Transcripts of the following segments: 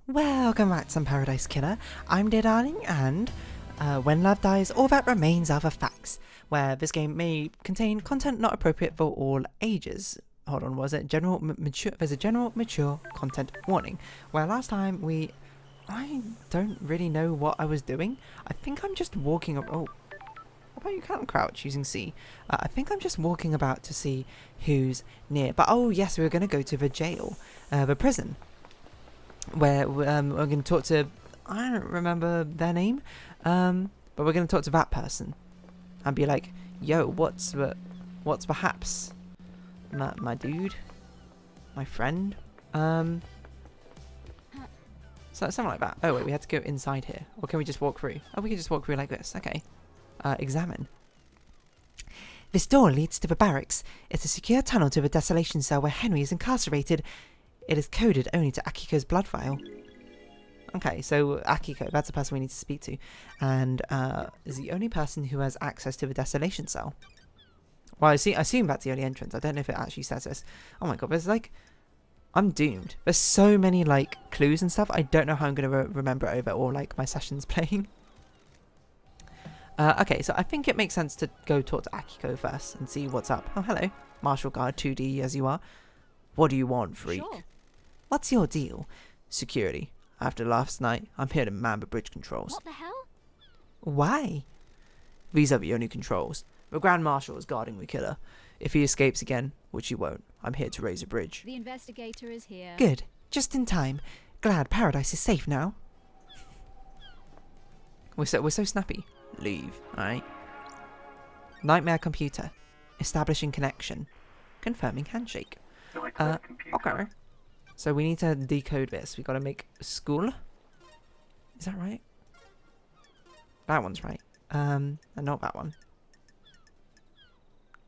Welcome back to Some Paradise Killer. I'm Dear Darling, and when love dies, all that remains are the facts, where this game may contain content not appropriate for all ages. Hold on, was it general mature? There's a general mature content warning. Where last time I don't really know what I was doing. I think I'm just walking. Oh, how about you can't crouch using C? I think I'm just walking about to see who's near. But oh yes, we were going to go to the jail, the prison, where we're going to talk to, I don't remember their name, but we're going to talk to that person and be like, yo, what's perhaps my dude, my friend, so something like that. Oh wait, we had to go inside here, or can we just walk through? Oh, we can just walk through like this. Okay. Examine. This door leads to the barracks. It's a secure tunnel to the desolation cell where Henry is incarcerated. It is coded only to Akiko's blood vial. Okay, so Akiko, that's the person we need to speak to, and is the only person who has access to the desolation cell. Well, I assume that's the only entrance. I don't know if it actually says this. Oh my god, there's like, I'm doomed. There's so many like clues and stuff. I don't know how I'm going to remember it over all like my sessions playing. Okay, so I think it makes sense to go talk to Akiko first and see what's up. Oh, hello. Martial Guard 2D as you are. What do you want, freak? Sure. What's your deal? Security. After last night, I'm here to man the bridge controls. What the hell? Why? These are the only controls. The Grand Marshal is guarding the killer. If he escapes again, which he won't, I'm here to raise a bridge. The investigator is here. Good. Just in time. Glad Paradise is safe now. We're so snappy. Leave, alright? Nightmare computer. Establishing connection. Confirming handshake. Okay. So we need to decode this. We gotta make a school. Is that right? That one's right. And not that one.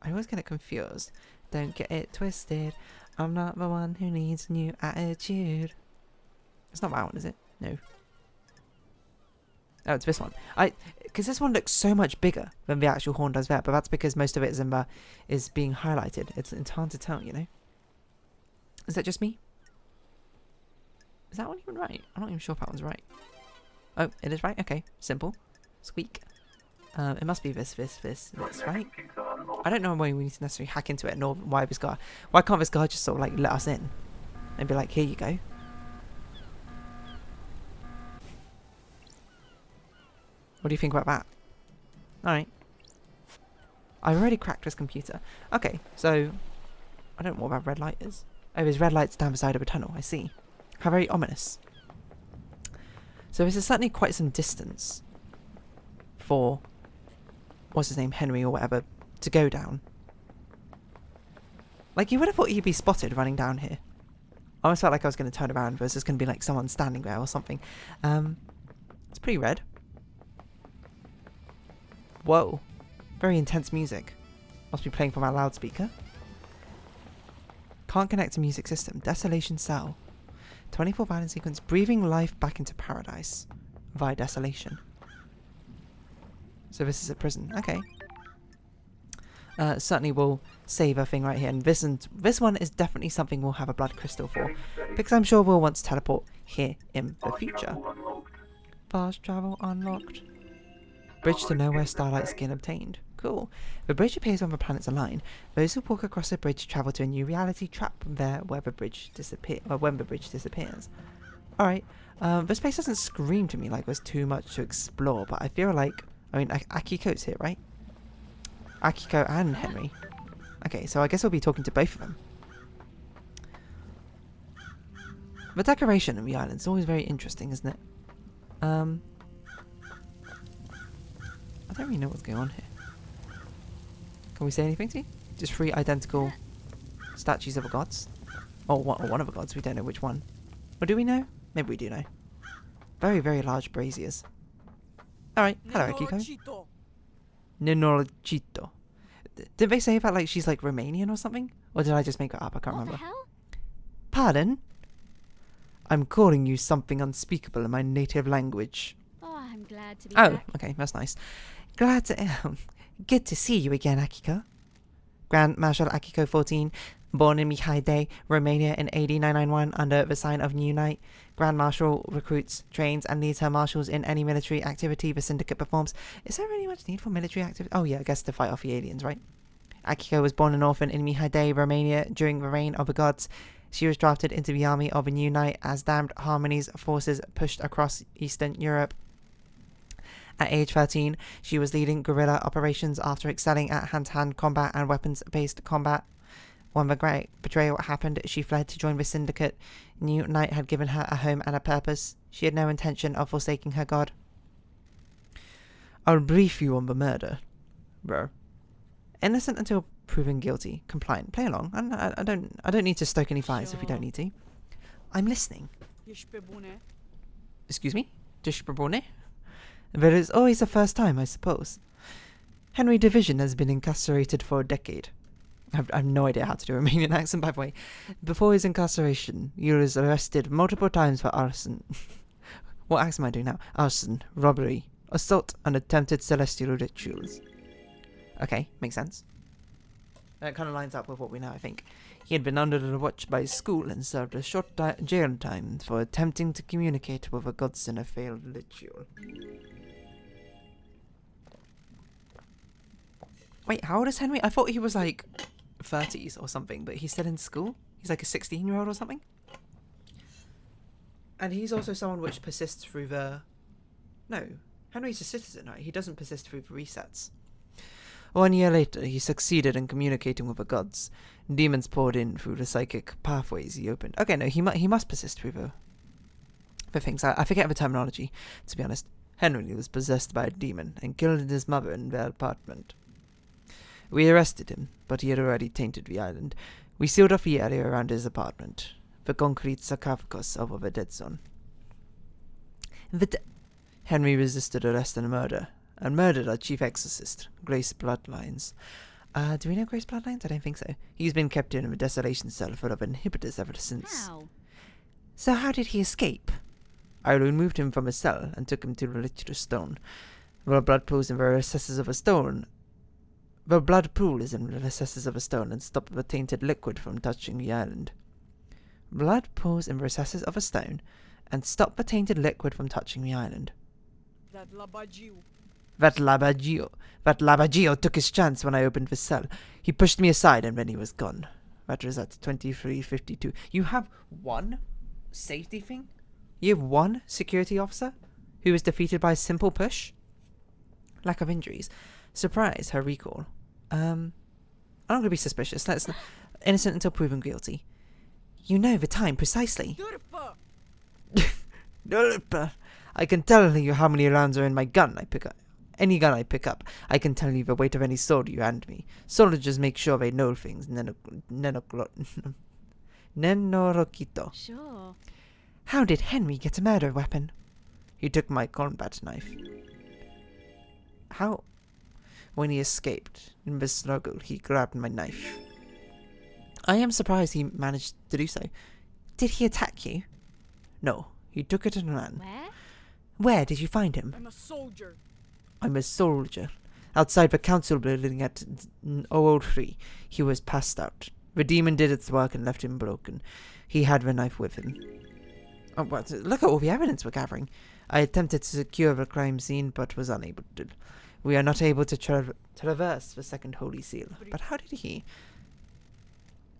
I always get it confused. Don't get it twisted. I'm not the one who needs a new attitude. It's not that one, is it? No. Oh, it's this one. Because this one looks so much bigger than the actual horn does there, but that's because most of it is being highlighted. It's hard to tell, you know. Is that just me? Is that one even right? I'm not even sure if that one's right. Oh, it is right. Okay, simple. Squeak. It must be this, right? I don't know why we need to necessarily hack into it, nor why can't this guy just sort of like let us in and be like, here you go. What do you think about that? Alright. I've already cracked this computer. Okay, so I don't know what that red light is. Oh, there's red lights down the side of a tunnel, I see. How very ominous. So this is certainly quite some distance for, what's his name, Henry or whatever, to go down. Like, you would have thought he'd be spotted running down here. I almost felt like I was going to turn around, but there's just going to be like someone standing there or something. It's pretty red. Whoa. Very intense music. Must be playing from our loudspeaker. Can't connect to music system. Desolation cell. 24 violent sequence. Breathing life back into paradise. Via desolation. So this is a prison. Okay. Certainly we'll save a thing right here. And this one is definitely something we'll have a blood crystal for. Because I'm sure we'll want to teleport here in the future. Fast travel unlocked. Bridge to nowhere starlight skin obtained. Cool. The bridge appears when the planets align. Those who walk across the bridge travel to a new reality trap there where the bridge when the bridge disappears. Alright. This place doesn't scream to me like there's too much to explore, but I feel like, I mean, Akiko's here, right? Akiko and Henry. Okay, so I guess we'll be talking to both of them. The decoration of the island is always very interesting, isn't it? I don't really know what's going on here. Can we say anything to you? Just 3 identical statues of the gods? Or one of the gods, we don't know which one. Or do we know? Maybe we do know. Very, very large braziers. Alright, hello Akiko. Ninolochito. Did they say about like she's like Romanian or something? Or did I just make it up? I can't remember. What the hell? Pardon? I'm calling you something unspeakable in my native language. Oh, I'm glad to be back. Oh, okay, that's nice. Good to see you again, Akiko. Grand Marshal Akiko 14. Born in Mihai, Romania in AD 991 under the sign of New Knight, Grand Marshal recruits, trains, and leads her marshals in any military activity the Syndicate performs. Is there really much need for military activity? Oh yeah, I guess to fight off the aliens, right? Akiko was born an orphan in Mihai, Romania during the reign of the gods. She was drafted into the army of a New Knight as Damned Harmony's forces pushed across Eastern Europe. At age 13, she was leading guerrilla operations after excelling at hand-to-hand combat and weapons-based combat. When the great betrayal happened, she fled to join the Syndicate. New Knight had given her a home and a purpose. She had no intention of forsaking her god. I'll brief you on the murder, bro. Innocent until proven guilty. Compliant. Play along. I don't need to stoke any fires if we don't need to. I'm listening. Excuse me? Dishprebone? There is always a first time, I suppose. Henry Division has been incarcerated for a decade. I have no idea how to do a Romanian accent, by the way. Before his incarceration, he was arrested multiple times for arson. What accent am I doing now? Arson, robbery, assault, and attempted celestial rituals. Okay, makes sense. That kind of lines up with what we know, I think. He had been under the watch by his school and served a short jail time for attempting to communicate with a gods in a failed ritual. Wait, how old is Henry? I thought he was like 30s or something, but he's still in school? He's like a 16-year-old or something? And he's also someone which persists through the... No, Henry's a citizen, right? He doesn't persist through the resets. 1 year later, he succeeded in communicating with the gods. Demons poured in through the psychic pathways he opened. Okay, no, he must persist through the things. I forget the terminology, to be honest. Henry was possessed by a demon and killed his mother in their apartment. We arrested him, but he had already tainted the island. We sealed off the area around his apartment, the concrete sarcophagus over the dead zone. Henry resisted arrest and murder, and murdered our chief exorcist, Grace Bloodlines. Do we know Grace Bloodlines? I don't think so. He's been kept in a desolation cell full of inhibitors ever since. How? So how did he escape? I removed him from his cell and took him to the ritual stone. The blood pools in the recesses of a stone. The blood pool is in the recesses of a stone and stopped the tainted liquid from touching the island. Blood pools in the recesses of a stone and stopped the tainted liquid from touching the island. That Labagio took his chance when I opened the cell. He pushed me aside and then he was gone. That was at 23:52. You have one safety thing? You have one security officer who was defeated by a simple push? Lack of injuries. Surprise, her recall. I'm not going to be suspicious. Innocent until proven guilty. You know the time precisely. I can tell you how many rounds are in my gun I pick up. Any gun I pick up, I can tell you the weight of any sword you hand me. Soldiers make sure they know things. Nenorokito. Sure. How did Henry get a murder weapon? He took my combat knife. How? When he escaped, in the struggle, he grabbed my knife. I am surprised he managed to do so. Did he attack you? No, he took it and ran. Where? Where did you find him? I'm a soldier. I'm a soldier. Outside the council building at 003, he was passed out. The demon did its work and left him broken. He had the knife with him. Oh, what? Look at all the evidence we're gathering. I attempted to secure the crime scene, but was unable to. We are not able to traverse the second holy seal. But how did he?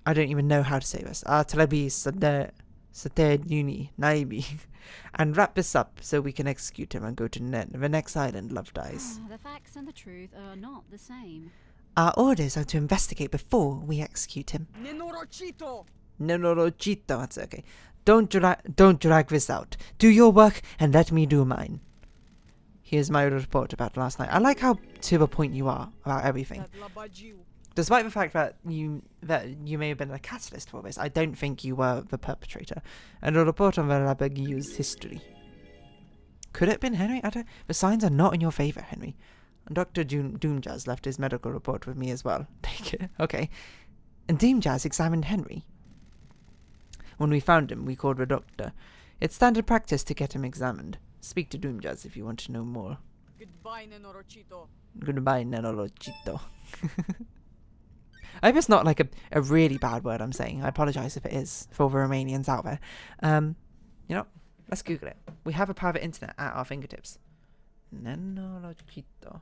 I don't even know how to say this. Talabi Sateduni Naibi. And wrap this up so we can execute him and go to the next island Love Dies. The facts and the truth are not the same. Our orders are to investigate before we execute him. Nenorochito! Nenorochito, that's okay. Don't drag this out. Do your work and let me do mine. Here's my report about last night. I like how to the point you are about everything. Despite the fact that you may have been a catalyst for this, I don't think you were the perpetrator. And a report on the Labagiu's history. Could it have been Henry? The signs are not in your favour, Henry. And Dr. Doomjazz left his medical report with me as well. Take it. Okay. And Doomjazz examined Henry. When we found him, we called the doctor. It's standard practice to get him examined. Speak to Doomjazz if you want to know more. Goodbye, Nenorochito. Goodbye, Nenorochito. I hope it's not like a really bad word I'm saying. I apologise if it is for all the Romanians out there. You know, let's Google it. We have a private internet at our fingertips. Nenologito.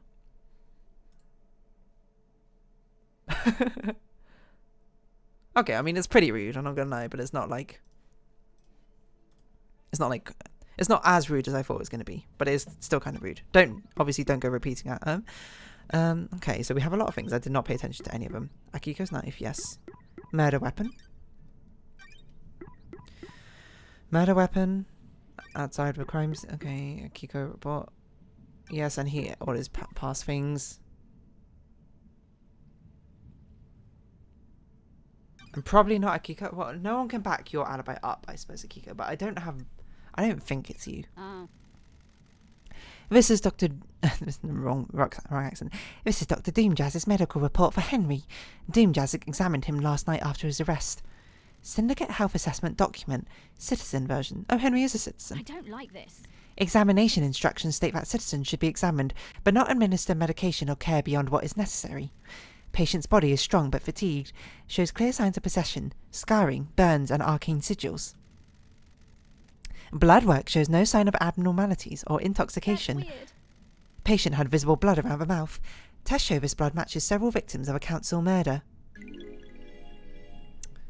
Okay, I mean it's pretty rude, I'm not gonna lie, but it's not as rude as I thought it was gonna be, but it is still kind of rude. Obviously don't go repeating that. Okay, so we have a lot of things. I did not pay attention to any of them. Akiko's knife, yes. Murder weapon. Murder weapon. Outside of crimes. Okay, Akiko report. Yes, and he all his past things. And probably not Akiko. Well, no one can back your alibi up, I suppose, Akiko. But I don't think it's you. Oh. This is Dr. This is the wrong accent. This is Dr. Doomjazz's medical report for Henry. Doomjazz examined him last night after his arrest. Syndicate health assessment document. Citizen version. Oh, Henry is a citizen. I don't like this. Examination instructions state that citizens should be examined, but not administer medication or care beyond what is necessary. Patient's body is strong but fatigued. Shows clear signs of possession, scarring, burns, and arcane sigils. Blood work shows no sign of abnormalities or intoxication. That's weird. Patient had visible blood around the mouth. Tests show this blood matches several victims of a council murder.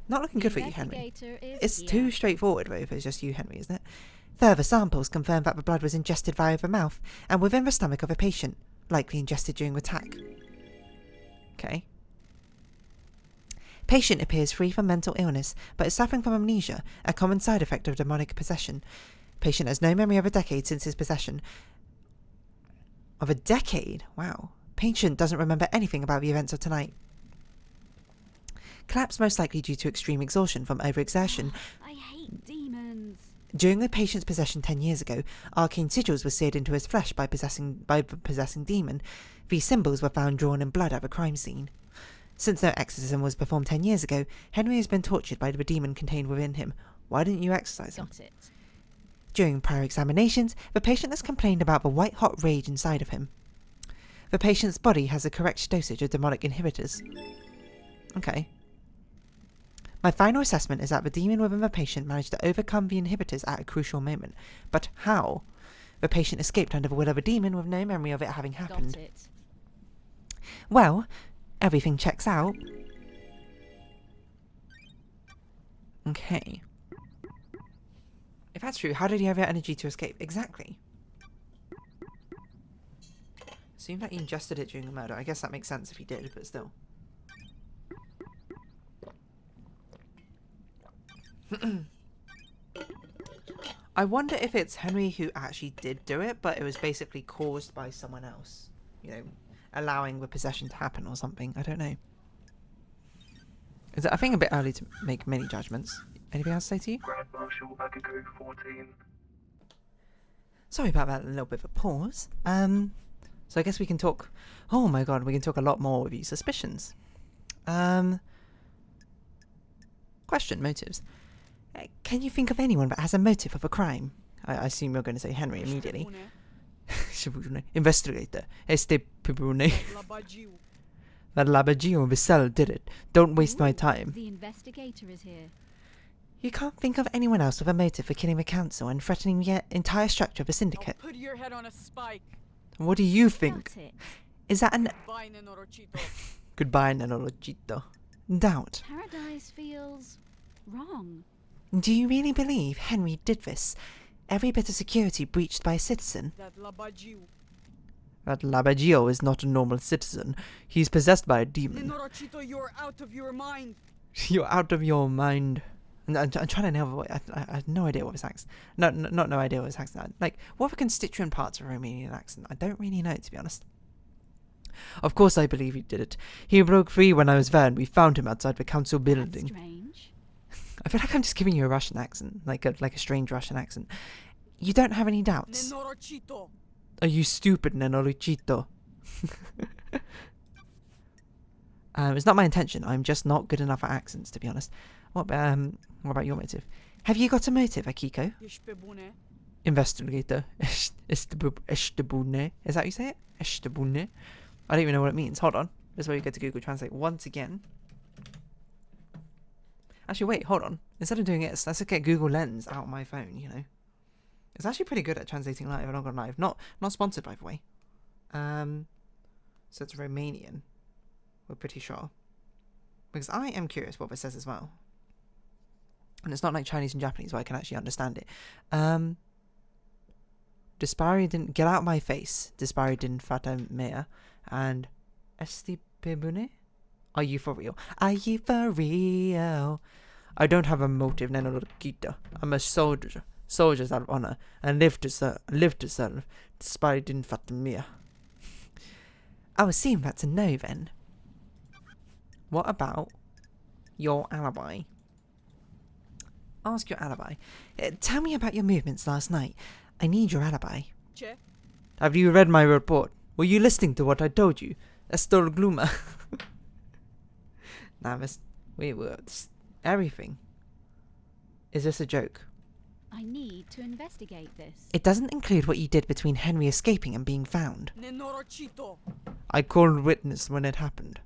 Not looking good for you, Henry. It's too straightforward, though, if it's just you, Henry, isn't it? Further samples confirm that the blood was ingested via the mouth and within the stomach of a patient, likely ingested during the attack. Okay. Patient appears free from mental illness, but is suffering from amnesia, a common side effect of demonic possession. Patient has no memory of a decade since his possession. Of a decade? Wow. Patient doesn't remember anything about the events of tonight. Collapse most likely due to extreme exhaustion from overexertion. I hate demons. During the patient's possession 10 years ago, arcane sigils were seared into his flesh by the possessing demon. These symbols were found drawn in blood at the crime scene. Since no exorcism was performed 10 years ago, Henry has been tortured by the demon contained within him. Why didn't you exorcise him? Got it. During prior examinations, the patient has complained about the white-hot rage inside of him. The patient's body has a correct dosage of demonic inhibitors. Okay. My final assessment is that the demon within the patient managed to overcome the inhibitors at a crucial moment. But how? The patient escaped under the will of a demon with no memory of it having happened. Got it. Well, everything checks out. Okay. If that's true, how did he have the energy to escape? Exactly. Seemed like he ingested it during the murder. I guess that makes sense if he did, but still. I wonder if it's Henry who actually did do it, but it was basically caused by someone else. You know, allowing the possession to happen or something. I don't know. Is it, I think, a bit early to make many judgments. Anything else to say to you? Grand Marshal Akiko 14. Sorry about that little bit of a pause. So I guess we can talk... Oh my god, we can talk a lot more with these suspicions. Question, motives. Can you think of anyone that has a motive of a crime? I assume you're going to say Henry immediately. Investigator. Este Pibune. The Labagio of the cell did it. Don't waste my time. The investigator is here. You can't think of anyone else with a motive for killing the council and threatening the entire structure of the syndicate. I'll put your head on a spike. What do you think? Got it. Is that an... Bye, Nenorochito. Goodbye, Nenologito. Doubt. Paradise feels wrong. Do you really believe Henry did this? Every bit of security breached by a citizen? That Labagio. That Labagio is not a normal citizen. He's possessed by a demon. Nenorochito, you're out of your mind. You're out of your mind. And I'm trying to nail the voice. I had no idea what his accent. Not no idea what his accent. Like, what are the constituent parts of a Romanian accent? I don't really know, to be honest. Of course I believe he did it. He broke free when I was there and we found him outside the council building. That's strange. I feel like I'm just giving you a Russian accent. Like a strange Russian accent. You don't have any doubts? Nenorochito. Are you stupid, Nenorichito? It's not my intention. I'm just not good enough at accents, to be honest. What about your motive? Have you got a motive, Akiko? Investigator. Eshtebune. Is that how you say it? Eshtebune. I don't even know what it means. Hold on. This is where you go to Google Translate once again. Actually, wait, hold on. Instead of doing it, let's get Google Lens out on my phone, you know. It's actually pretty good at translating live, I'm not gonna lie. Not sponsored, by the way. So it's Romanian. We're pretty sure. Because I am curious what this says as well. And it's not like Chinese and Japanese where I can actually understand it. Dispari didn't get out of my face. Dispari didn't fata mea. And Esti pebune? Are you for real? Are you for real? I don't have a motive, Nenorokito. I'm a soldier. Soldiers out of honor. And live to serve. Dispari didn't fata mea. I would seem that to know then. What about your alibi? Ask your alibi. Tell me about your movements last night. I need your alibi. Che? Have you read my report? Were you listening to what I told you? Estor Gluma. Nah, this... Wait, everything. Is this a joke? I need to investigate this. It doesn't include what you did between Henry escaping and being found. Nenorochito. I called witness when it happened.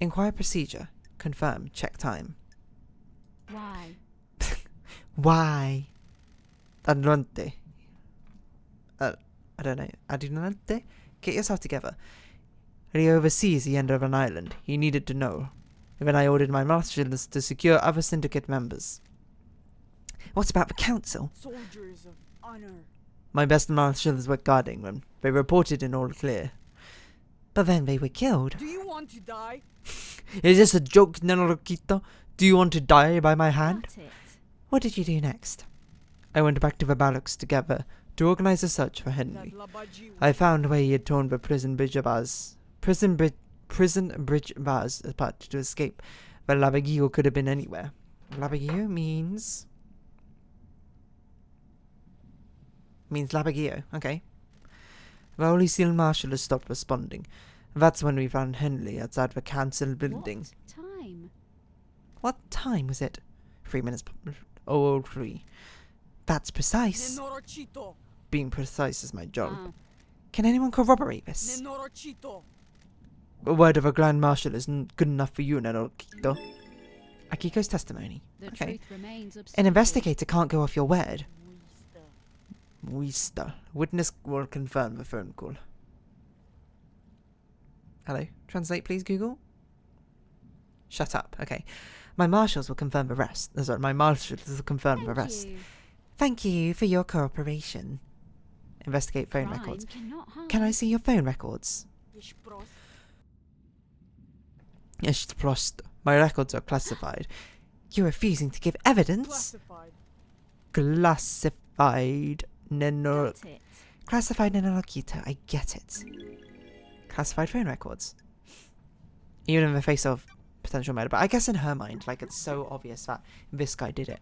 Inquire procedure. Confirm. Check time. Why? Why? Adelante. I don't know. Adelante? Get yourself together. He oversees the end of an island. He needed to know. Then I ordered my marshals to secure other syndicate members. What about the council? Soldiers of honor. My best marshals were guarding them. They reported in all clear. But then they were killed. Do you want to die? Is this a joke, Nenorokito? Do you want to die by my hand? Got it. What did you do next? I went back to the barracks together to organize a search for Henry. I found where he had torn the prison bridge bars apart to escape. The Labagio could have been anywhere. Labagio means Labagio. Okay. The Holy Seal Marshal has stopped responding. That's when we found Henry outside the council building. What time? What time was it? 3 minutes. 03. That's precise. Nenorochito. Being precise is my job. Ah, Can anyone corroborate this? Nenorochito. A word of a Grand Marshal isn't good enough for you, Akiko. Akiko's testimony. the Okay. truth remains obscure. An investigator can't go off your word. Wister. Witness will confirm the phone call. Hello? Translate, please, Google? Shut up. Okay. My marshals will confirm the rest. Sorry, my marshals will confirm the Thank rest. you. Thank you for your cooperation. Investigate phone Crime records. cannot hide. Can I see your phone records? Ishpros. Yes, prost. My records are classified. You're refusing to give evidence? Classified. Classified. Got it. Classified Nenorokito. I get it. Classified phone records. Even in the face of potential murder. But I guess in her mind, like, it's so obvious that this guy did it.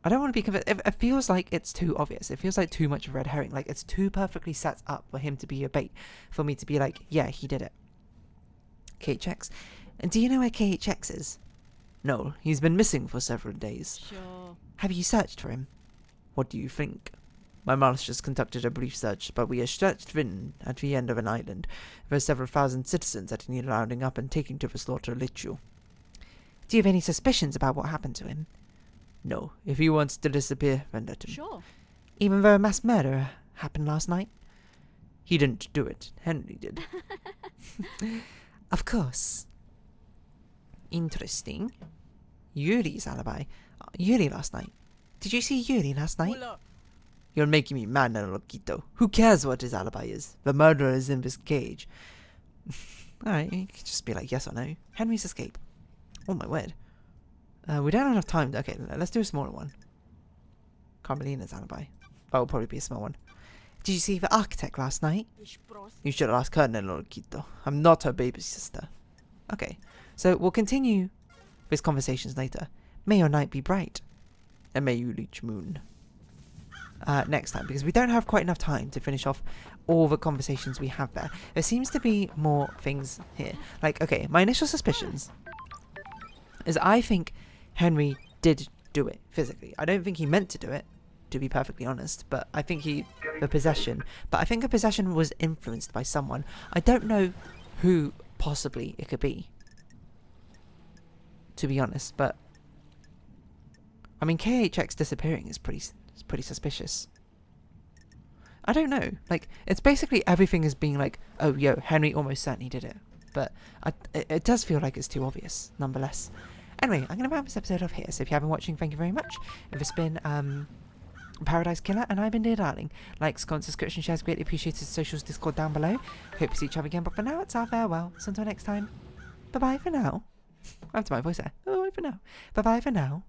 I don't want to be convinced. It feels like it's too obvious. It feels like too much of a red herring. Like, it's too perfectly set up for him to be a bait. For me to be like, yeah, he did it. KHX. And do you know where KHX is? No, he's been missing for several days. Sure. Have you searched for him? What do you think? My masters conducted a brief search, but we are stretched thin at the end of an island. There are several thousand citizens that need rounding up and taking to the slaughter ritual. Do you have any suspicions about what happened to him? No. If he wants to disappear, then let him. Sure. Even though a mass murder happened last night? He didn't do it. Henry did. Of course. Interesting. Yuri's alibi. Yuri last night. Did you see Yuri last night? Hola. You're making me mad, Nenokito. Who cares what his alibi is? The murderer is in this cage. Alright, you could just be like yes or no. Henry's escape. Oh my word. We don't have enough time. Okay, let's do a smaller one. Carmelina's alibi. That will probably be a small one. Did you see the architect last night? Ishpros. You should have asked her, Nenokito. I'm not her baby sister. Okay, so we'll continue these conversations later. May your night be bright. And may you reach moon. Next time, because we don't have quite enough time to finish off all the conversations we have there. There seems to be more things here. Like, okay, my initial suspicions is I think Henry did do it physically. I don't think he meant to do it, to be perfectly honest, but I think the possession was influenced by someone. I don't know who possibly it could be. to be honest. But I mean, KHX disappearing is pretty suspicious. I don't know. Like, it's basically everything is being like, oh, yo, Henry almost certainly did it. But it does feel like it's too obvious, nonetheless. Anyway, I'm going to wrap this episode off here. So if you have been watching, thank you very much. If it's been Paradise Killer, and I've been Dear Darling. Likes, comments, subscription, shares, greatly appreciated. Socials, Discord down below. Hope to see each other again. But for now, it's our farewell. So until next time, bye-bye for now. I have to my voice there. Bye-bye for now. Bye-bye for now.